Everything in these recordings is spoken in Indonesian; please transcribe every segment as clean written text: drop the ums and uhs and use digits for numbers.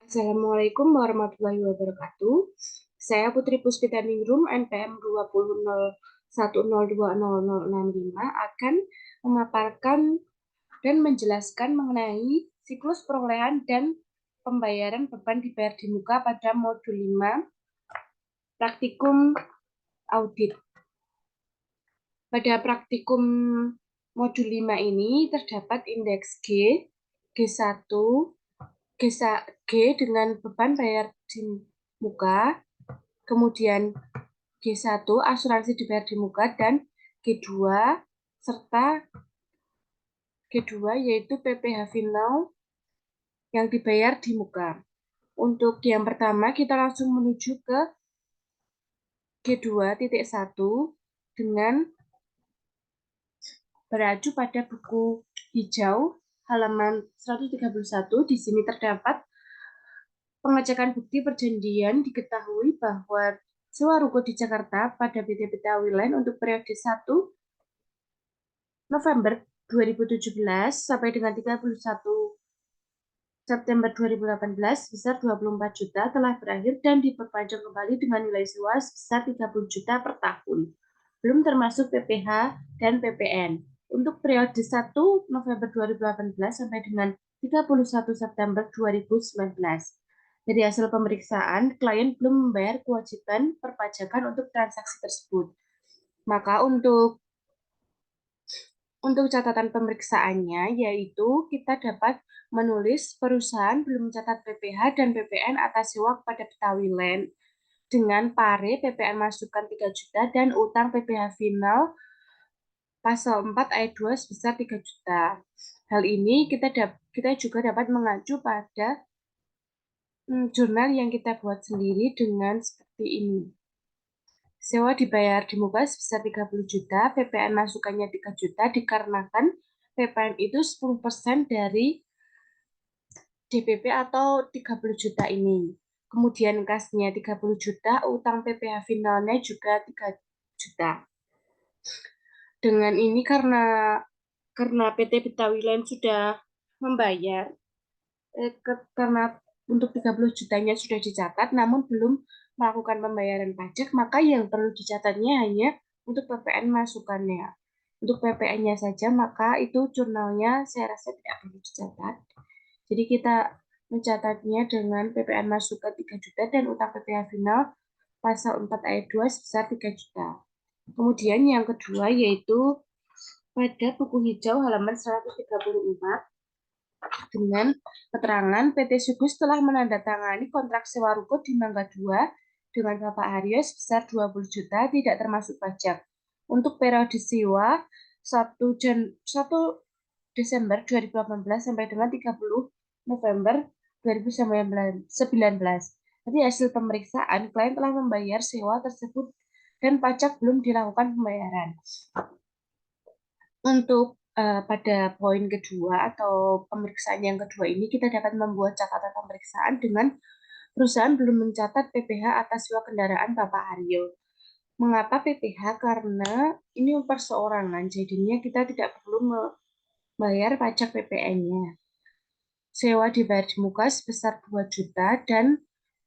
Assalamualaikum warahmatullahi wabarakatuh. Saya Putri Puspita Ningrum, NPM 2001020065 akan memaparkan dan menjelaskan mengenai siklus perolehan dan pembayaran beban dibayar di muka pada modul 5 praktikum audit. Pada praktikum modul 5 ini terdapat indeks G1, G dengan beban bayar di muka, kemudian G1 asuransi dibayar di muka, dan G2 serta G2 yaitu PPh final yang dibayar di muka. Untuk yang pertama kita langsung menuju ke G2.1 dengan beracu pada buku hijau halaman 131. Di sini terdapat pengecekan bukti perjanjian. Diketahui bahwa sewa ruko di Jakarta pada PT Betawi Land untuk periode 1 November 2017 sampai dengan 31 September 2018 sebesar 24 juta telah berakhir dan diperpanjang kembali dengan nilai sewa sebesar 30 juta per tahun. Belum termasuk PPh dan PPN. Untuk periode 1 November 2018 sampai dengan 31 September 2019. Dari hasil pemeriksaan, klien belum membayar kewajiban perpajakan untuk transaksi tersebut. Maka untuk catatan pemeriksaannya, yaitu kita dapat menulis perusahaan belum mencatat PPh dan PPN atas sewa kepada Betawi Land dengan pare PPN masukan 3 juta dan utang PPh final pasal 4 ayat 2 sebesar 3 juta. Hal ini kita juga dapat mengacu pada jurnal yang kita buat sendiri dengan seperti ini. Sewa dibayar di muka sebesar 30 juta, PPN masukannya 3 juta dikarenakan PPN itu 10% dari DPP atau 30 juta ini. Kemudian kasnya 30 juta, utang PPh finalnya juga 3 juta. Dengan ini karena PT Betawi Land sudah membayar, karena untuk 30 jutanya sudah dicatat namun belum melakukan pembayaran pajak, maka yang perlu dicatatnya hanya untuk PPN masukannya. Untuk PPN-nya saja, maka itu jurnalnya saya rasa tidak perlu dicatat. Jadi kita mencatatnya dengan PPN masukan 3 juta dan utang PPh final pasal 4 ayat 2 sebesar 3 juta. Kemudian yang kedua yaitu pada buku hijau halaman 134 dengan keterangan PT Sugus telah menandatangani kontrak sewa ruko di Mangga 2 dengan Bapak Haryo sebesar 20 juta tidak termasuk pajak. Untuk periode sewa 1 Desember 2018 sampai dengan 30 November 2019. Jadi hasil pemeriksaan klien telah membayar sewa tersebut dan pajak belum dilakukan pembayaran. Untuk pada poin kedua atau pemeriksaan yang kedua ini kita dapat membuat catatan pemeriksaan dengan perusahaan belum mencatat PPh atas sewa kendaraan Bapak Haryo. Mengapa PPh? Karena ini perseorangan, jadinya kita tidak perlu membayar pajak PPN-nya. Sewa dibayar di muka sebesar 2 juta dan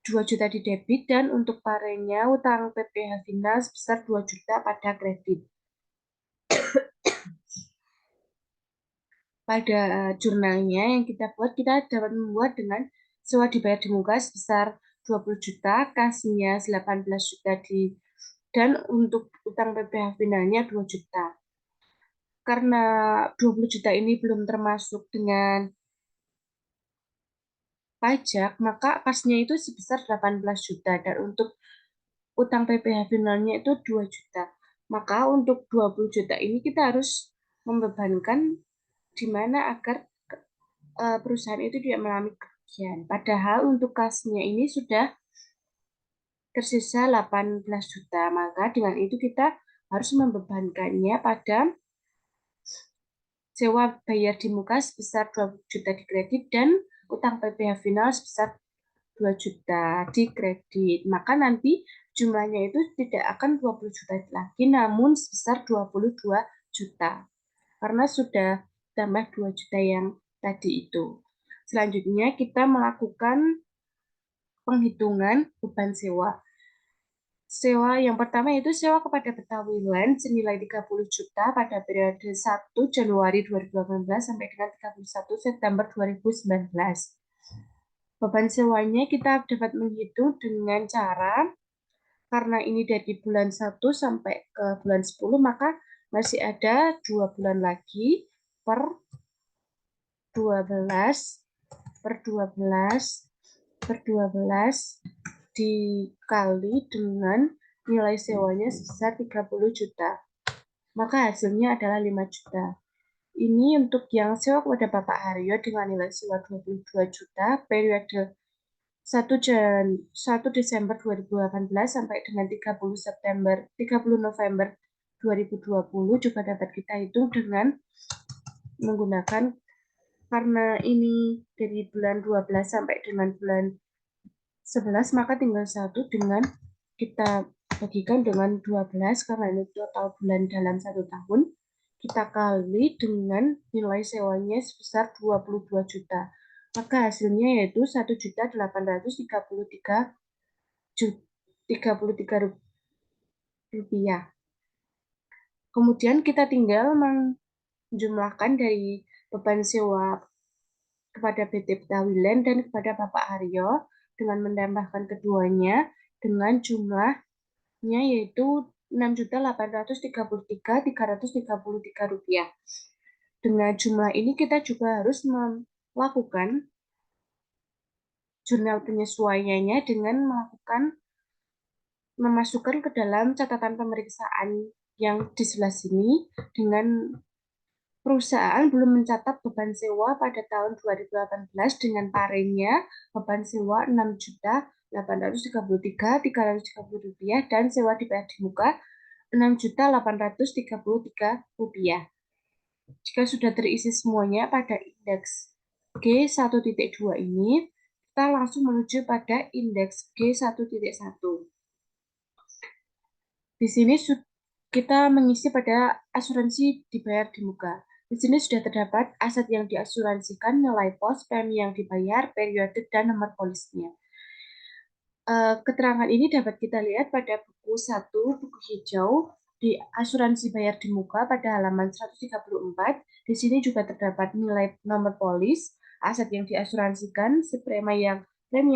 2 juta di debit, dan untuk parenya utang PPh final sebesar 2 juta pada kredit. Pada jurnalnya yang kita buat, kita dapat membuat dengan sewa dibayar di muka sebesar 20 juta, kasnya 18 juta dan untuk utang PPh finalnya 2 juta. Karena 20 juta ini belum termasuk dengan pajak, maka kasnya itu sebesar 18 juta dan untuk utang PPh finalnya itu 2 juta. Maka untuk 20 juta ini kita harus membebankan di mana agar perusahaan itu tidak mengalami kerugian. Padahal untuk kasnya ini sudah tersisa 18 juta. Maka dengan itu kita harus membebankannya pada sewa bayar di muka sebesar 2 juta di kredit dan utang PPh final sebesar 2 juta di kredit. Maka nanti jumlahnya itu tidak akan 20 juta lagi, namun sebesar 22 juta. Karena sudah tambah 2 juta yang tadi itu. Selanjutnya kita melakukan penghitungan beban sewa. Sewa yang pertama yaitu sewa kepada Betawi Land senilai 30 juta pada periode 1 Januari 2018 sampai dengan 31 September 2019. Beban sewanya kita dapat menghitung dengan cara, karena ini dari bulan 1 sampai ke bulan 10, maka masih ada 2 bulan lagi per 12 per 12 per 12 dikali dengan nilai sewanya sebesar 30 juta. Maka hasilnya adalah 5 juta. Ini untuk yang sewa kepada Bapak Haryo dengan nilai sewa 22 juta periode 1 Desember 2018 sampai dengan 30 November 2020 juga dapat kita hitung dengan menggunakan, karena ini dari bulan 12 sampai dengan bulan 11, maka tinggal 1 dengan kita bagikan dengan 12 karena ini total bulan dalam 1 tahun. Kita kali dengan nilai sewanya sebesar 22 juta. Maka hasilnya yaitu 1.833 rupiah. Kemudian kita tinggal menjumlahkan dari beban sewa kepada PT Betawi Land dan kepada Bapak Haryo dengan menambahkan keduanya dengan jumlahnya yaitu 6.833.333 rupiah. Dengan jumlah ini kita juga harus melakukan jurnal penyesuaiannya dengan memasukkan ke dalam catatan pemeriksaan yang di sebelah sini dengan perusahaan belum mencatat beban sewa pada tahun 2018 dengan parenya beban sewa 6.833.330 rupiah dan sewa dibayar di muka 6.833 rupiah. Jika sudah terisi semuanya pada indeks G1.2 ini, kita langsung menuju pada indeks G1.1. Di sini kita mengisi pada asuransi dibayar di muka. Di sini sudah terdapat aset yang diasuransikan, nilai pos, premi yang dibayar, periode, dan nomor polisnya. Keterangan ini dapat kita lihat pada buku 1, buku hijau, di asuransi bayar di muka pada halaman 134. Di sini juga terdapat nilai nomor polis, aset yang diasuransikan, premi yang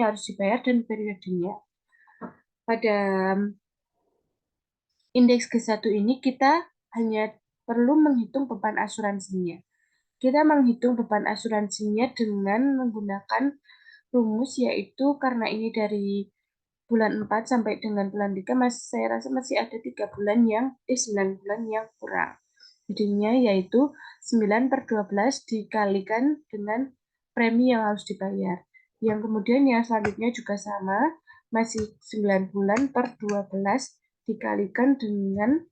harus dibayar, dan periodenya. Pada indeks G1 ini kita hanya perlu menghitung beban asuransinya. Kita menghitung beban asuransinya dengan menggunakan rumus, yaitu karena ini dari bulan 4 sampai dengan bulan 3, saya rasa masih ada 9 bulan yang kurang. Jadinya yaitu 9/12 dikalikan dengan premi yang harus dibayar. Yang kemudian yang selanjutnya juga sama, masih 9 bulan per 12 dikalikan dengan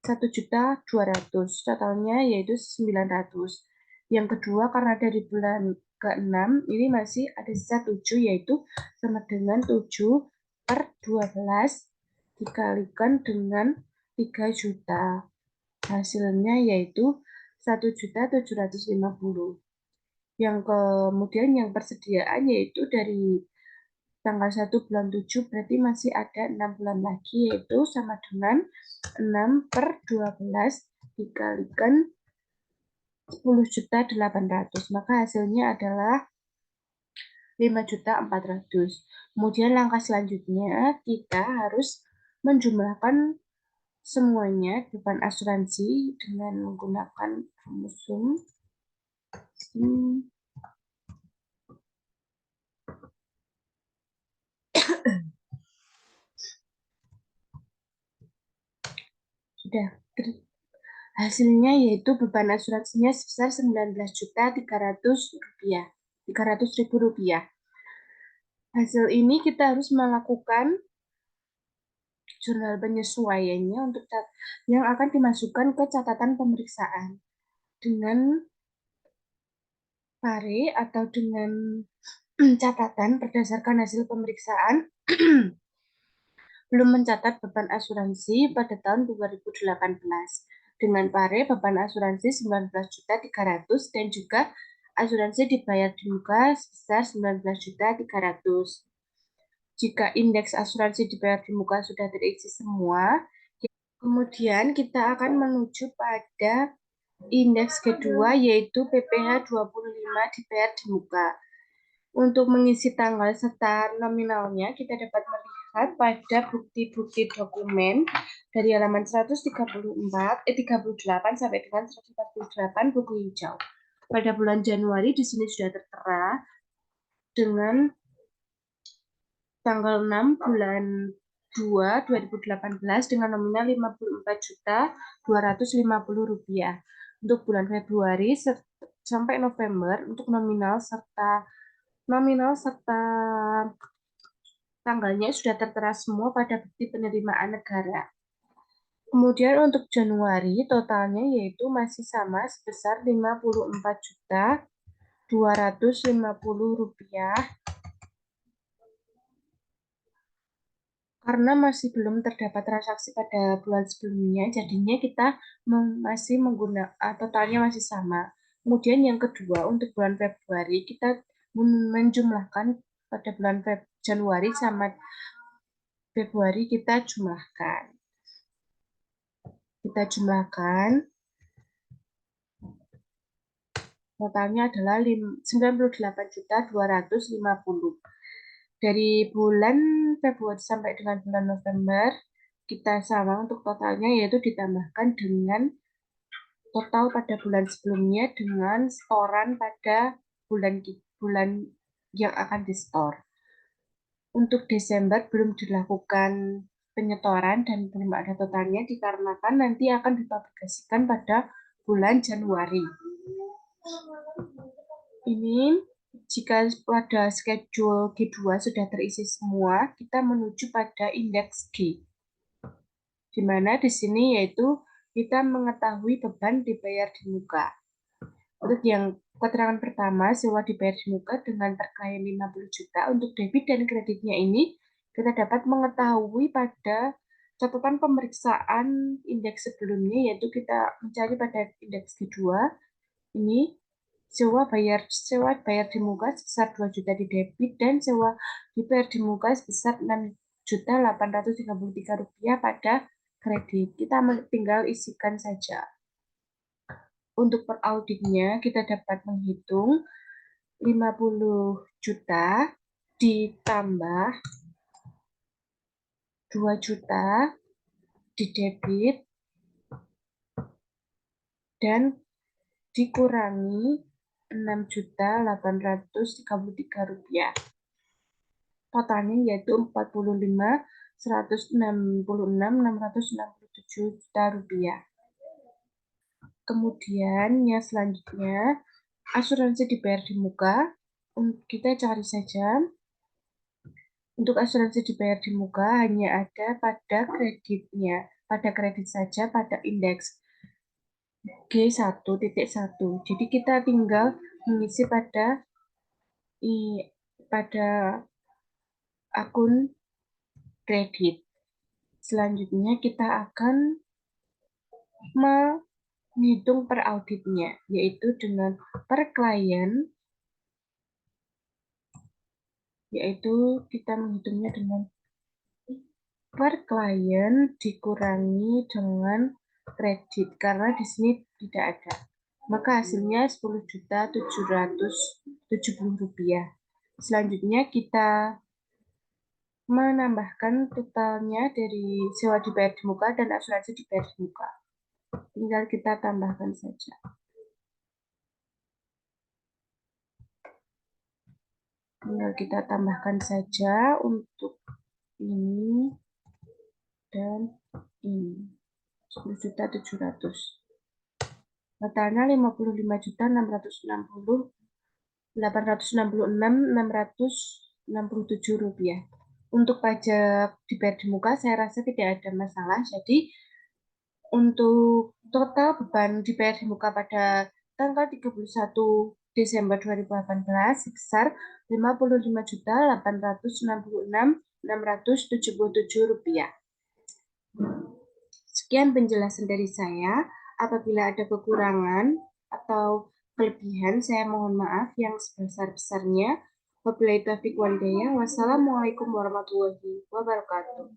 1.200.000, totalnya yaitu 900. Yang kedua, karena dari bulan ke-6 ini masih ada sisa 7, yaitu sama dengan 7/12 dikalikan dengan 3 juta. Hasilnya yaitu 1.750.000. Yang kemudian yang persediaan yaitu dari tanggal 1 bulan 7, berarti masih ada 6 bulan lagi, yaitu sama dengan 6/12 dikalikan 10.800.000, maka hasilnya adalah 5.400.000. Kemudian langkah selanjutnya kita harus menjumlahkan semuanya beban asuransi dengan menggunakan rumus sum. Sudah. Hasilnya yaitu beban asuransinya sebesar 19.300.000 rupiah. Hasil ini kita harus melakukan jurnal penyesuaiannya untuk yang akan dimasukkan ke catatan pemeriksaan dengan pare atau dengan catatan berdasarkan hasil pemeriksaan belum mencatat beban asuransi pada tahun 2018. Dengan pare beban asuransi 19.300.000 dan juga asuransi dibayar di muka sebesar 19.300.000. Jika indeks asuransi dibayar di muka sudah terisi semua, kemudian kita akan menuju pada indeks kedua, yaitu PPh 25 dibayar di muka. Untuk mengisi tanggal serta nominalnya, kita dapat melihat pada bukti-bukti dokumen dari halaman 38 sampai dengan 148 buku hijau. Pada bulan Januari di sini sudah tertera dengan tanggal 6 bulan 2 2018 dengan nominal Rp54.250. Untuk bulan Februari sampai November untuk nominal serta tanggalnya sudah tertera semua pada bukti penerimaan negara. Kemudian untuk Januari totalnya yaitu masih sama sebesar Rp54.250. Karena masih belum terdapat transaksi pada bulan sebelumnya, jadinya kita masih menggunakan totalnya masih sama. Kemudian yang kedua, untuk bulan Februari, kita menjumlahkan pada bulan Januari sama Februari kita jumlahkan. Totalnya adalah 98.250. Dari bulan Februari sampai dengan bulan November, kita sama untuk totalnya, yaitu ditambahkan dengan total pada bulan sebelumnya dengan setoran pada bulan yang akan di-store. Untuk Desember belum dilakukan penyetoran dan belum ada totalnya dikarenakan nanti akan dipublikasikan pada bulan Januari. Ini jika pada schedule G2 sudah terisi semua, kita menuju pada indeks G. Di mana di sini yaitu kita mengetahui beban dibayar di muka. Untuk yang keterangan pertama, sewa dibayar di muka dengan terkait 50 juta. Untuk debit dan kreditnya ini, kita dapat mengetahui pada catatan pemeriksaan indeks sebelumnya, yaitu kita mencari pada indeks G2. Ini sewa bayar di muka sebesar 2 juta di debit dan sewa dibayar di muka sebesar 6.833 rupiah pada kredit. Kita tinggal isikan saja. Untuk per auditnya kita dapat menghitung 50 juta ditambah 2 juta di debit dan dikurangi 6.833 rupiah. Totalnya yaitu 45.166.667 juta rupiah. Kemudian yang selanjutnya asuransi dibayar di muka. Kita cari saja. Untuk asuransi dibayar di muka hanya ada pada kreditnya, pada kredit saja pada indeks G1.1. Jadi kita tinggal mengisi pada akun kredit. Selanjutnya kita akan menghitung per auditnya, yaitu dengan per klien, yaitu kita menghitungnya dengan per klien dikurangi dengan kredit, karena di sini tidak ada. Maka hasilnya Rp10.770. Selanjutnya kita menambahkan totalnya dari sewa dibayar di muka dan asuransi dibayar di muka. Tinggal kita tambahkan saja. Untuk ini dan ini. 10.700. Totalnya 55.866.667 rupiah. Untuk pajak dibayar di muka saya rasa tidak ada masalah. Jadi untuk total beban dibayar di muka pada tanggal 31 Desember 2018 sebesar Rp55.866.677. Sekian penjelasan dari saya. Apabila ada kekurangan atau kelebihan, saya mohon maaf yang sebesar-besarnya. Wabillahi taufiq wal hidayah. Wassalamualaikum warahmatullahi wabarakatuh.